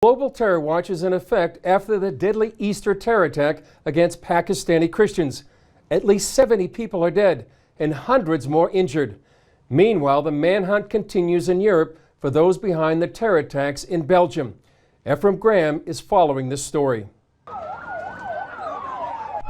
Global terror watch is in effect after the deadly Easter terror attack against Pakistani Christians. At least 70 people are dead and hundreds more injured. Meanwhile, the manhunt continues in Europe for those behind the terror attacks in Belgium. Ephraim Graham is following this story.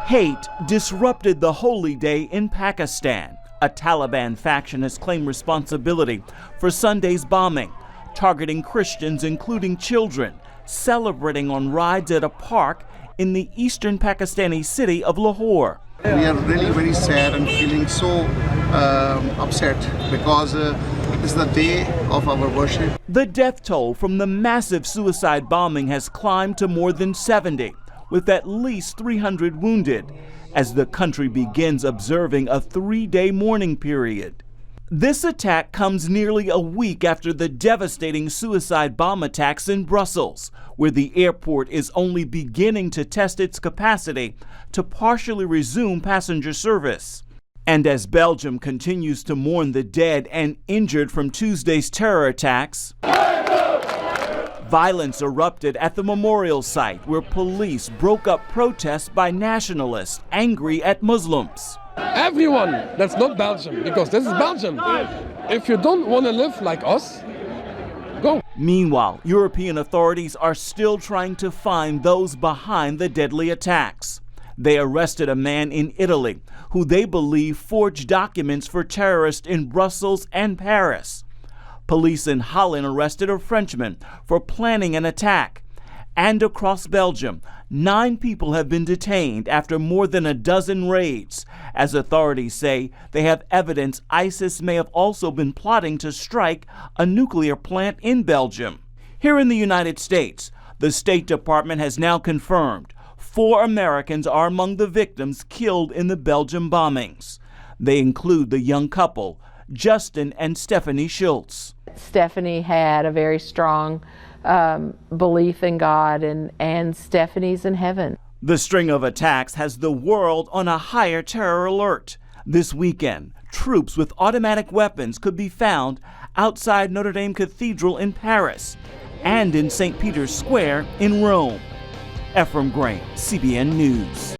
Hate disrupted the holy day in Pakistan. A Taliban faction has claimed responsibility for Sunday's bombing, targeting Christians, including children, celebrating on rides at a park in the eastern Pakistani city of Lahore. We are really very sad and feeling so upset because it's the day of our worship. The death toll from the massive suicide bombing has climbed to more than 70, with at least 300 wounded, as the country begins observing a 3-day mourning period. This attack comes nearly a week after the devastating suicide bomb attacks in Brussels, where the airport is only beginning to test its capacity to partially resume passenger service. And as Belgium continues to mourn the dead and injured from Tuesday's terror attacks, violence erupted at the memorial site where police broke up protests by nationalists angry at Muslims. Everyone that's not Belgium, because this is Belgium. If you don't want to live like us, go. Meanwhile, European authorities are still trying to find those behind the deadly attacks. They arrested a man in Italy who they believe forged documents for terrorists in Brussels and Paris. Police in Holland arrested a Frenchman for planning an attack. And across Belgium, 9 people have been detained after more than a dozen raids, as authorities say they have evidence ISIS may have also been plotting to strike a nuclear plant in Belgium. Here in the United States, the State Department has now confirmed 4 Americans are among the victims killed in the Belgium bombings. They include the young couple, Justin and Stephanie Schultz. Stephanie had a very strong belief in God, and Stephanie's in heaven. The string of attacks has the world on a higher terror alert. This weekend, troops with automatic weapons could be found outside Notre Dame Cathedral in Paris and in St. Peter's Square in Rome. Ephraim Graham, CBN News.